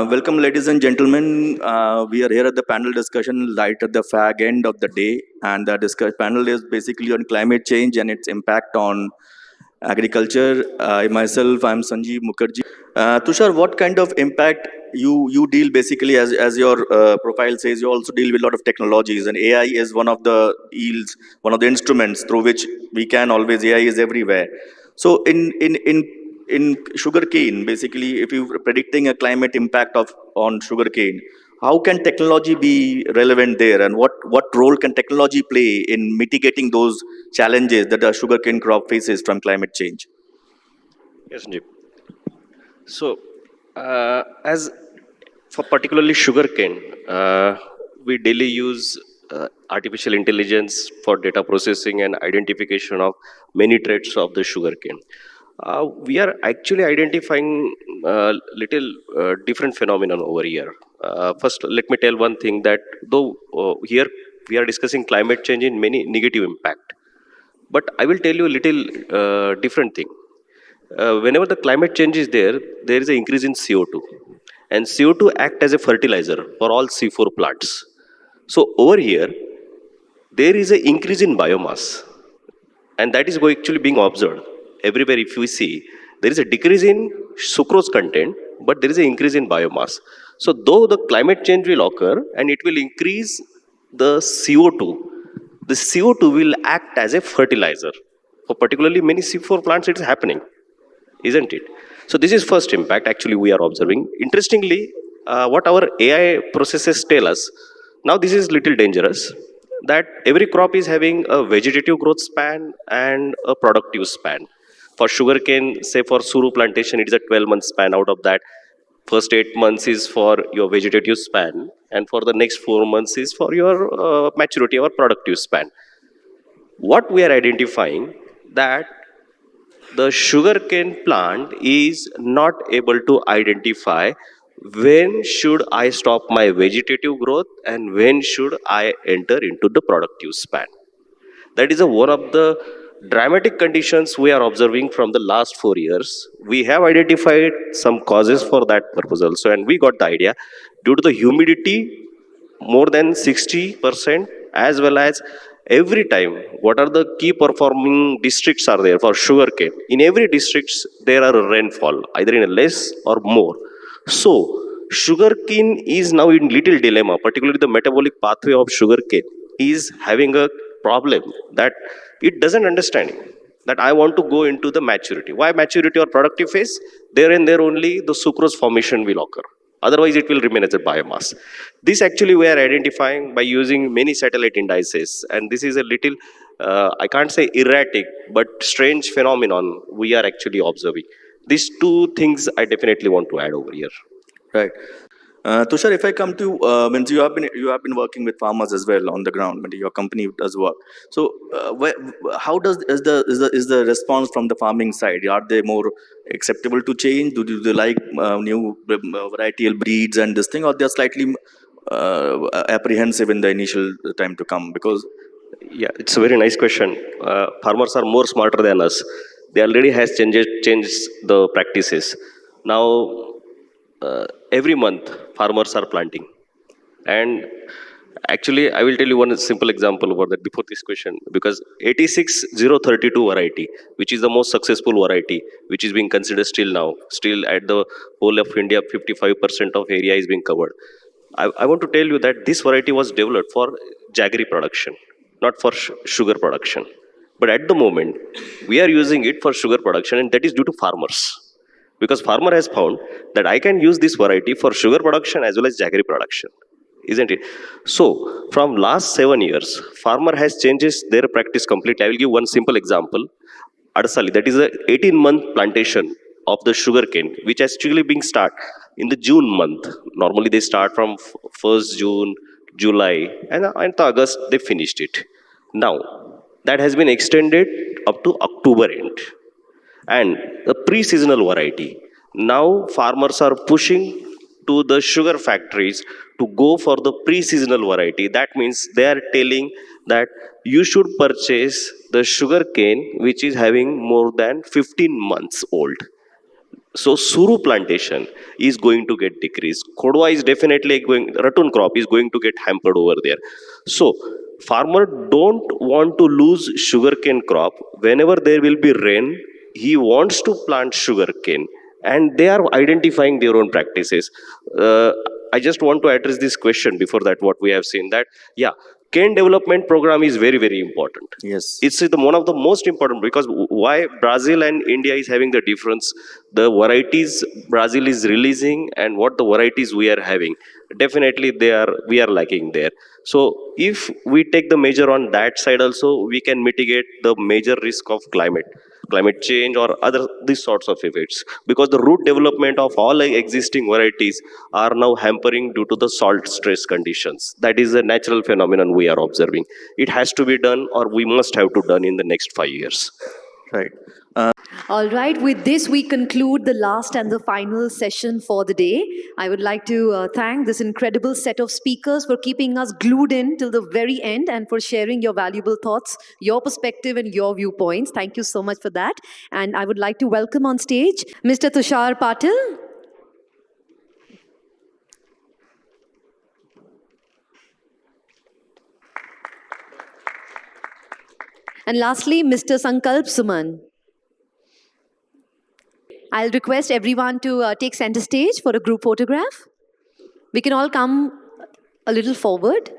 Welcome, ladies and gentlemen. We are here at the panel discussion right at the fag end of the day, and the panel is basically on climate change and its impact on agriculture. Myself, I'm Sanjeev Mukherjee. Tushar, what kind of impact you deal basically as your profile says? You also deal with a lot of technologies, and AI is one of the yields, one of the instruments through which we can always. AI is everywhere. So in sugarcane, basically, if you're predicting a climate impact of on sugarcane, how can technology be relevant there, and what role can technology play in mitigating those challenges that the sugarcane crop faces from climate change? Yes, Sanjeev. So, as for particularly sugarcane, we daily use artificial intelligence for data processing and identification of many traits of the sugarcane. We are actually identifying little different phenomenon over here. First, let me tell one thing that though here we are discussing climate change in many negative impact, but I will tell you a little different thing. Whenever the climate change is there, there is an increase in CO2. And CO2 act as a fertilizer for all C4 plants. So over here, there is an increase in biomass. And that is actually being observed. Everywhere if you see, there is a decrease in sucrose content, but there is an increase in biomass. So though the climate change will occur and it will increase the CO2, the CO2 will act as a fertilizer. For particularly many C4 plants, it is happening, isn't it? So this is first impact actually we are observing. Interestingly, what our AI processes tell us, now this is little dangerous, that every crop is having a vegetative growth span and a productive span. For sugarcane, say for suru plantation, it is a 12-month span. Out of that, first 8 months is for your vegetative span, and for the next 4 months is for your maturity or productive span. What we are identifying that the sugarcane plant is not able to identify when should I stop my vegetative growth and when should I enter into the productive span. That is one of the dramatic conditions we are observing from the last 4 years. We have identified some causes for that purpose also, and we got the idea due to the humidity more than 60%, as well as every time what are the key performing districts are there for sugarcane. In every districts there are rainfall either in a less or more. So sugarcane is now in little dilemma, particularly the metabolic pathway of sugarcane is having a problem that it doesn't understand that I want to go into the maturity. Why maturity or productive phase? There and there only the sucrose formation will occur. Otherwise, it will remain as a biomass. This actually we are identifying by using many satellite indices, and this is a little, I can't say erratic, but strange phenomenon we are actually observing. These two things I definitely want to add over here. Right. Tushar, if I come to, means you have been working with farmers as well on the ground. But your company does work. So, how does is the response from the farming side? Are they more acceptable to change? Do they like new varietal breeds and this thing, or they are slightly apprehensive in the initial time to come? Because Yeah, it's a very nice question. Farmers are more smarter than us. They already has changed the practices. Now, every month farmers are planting, and actually I will tell you one simple example about that before this question, because 86032 variety, which is the most successful variety, which is being considered still now, still at the whole of India, 55% of area is being covered. I want to tell you that this variety was developed for jaggery production, not for sugar production. But at the moment, we are using it for sugar production, and that is due to farmers. Because farmer has found that I can use this variety for sugar production as well as jaggery production, isn't it? So, from last 7 years, farmer has changes their practice completely. I will give one simple example. Adasali, that is a 18-month plantation of the sugarcane, which actually being start in the June month. Normally they start from 1st June, July, and August they finished it. Now, that has been extended up to October end. And the pre-seasonal variety. Now farmers are pushing to the sugar factories to go for the pre-seasonal variety. That means they are telling that you should purchase the sugar cane which is having more than 15 months old. So suru plantation is going to get decreased. Kodwa is definitely going, ratun crop is going to get hampered over there. So farmer don't want to lose sugarcane crop. Whenever there will be rain, he wants to plant sugarcane, and they are identifying their own practices. I just want to address this question before that. What we have seen that, yeah, cane development program is very, very important. Yes. It's one of the most important, because why Brazil and India is having the difference, the varieties Brazil is releasing and what the varieties we are having, definitely we are lacking there. So if we take the measure on that side also, we can mitigate the major risk of climate change or other these sorts of effects, because the root development of all existing varieties are now hampering due to the salt stress conditions. That is a natural phenomenon we are observing. It has to be done, or we must have to done in the next 5 years. Right. All right, with this, we conclude the last and the final session for the day. I would like to thank this incredible set of speakers for keeping us glued in till the very end and for sharing your valuable thoughts, your perspective, and your viewpoints. Thank you so much for that. And I would like to welcome on stage Mr. Tushar Patil. And lastly, Mr. Sankalp Suman. I'll request everyone to take center stage for a group photograph. We can all come a little forward.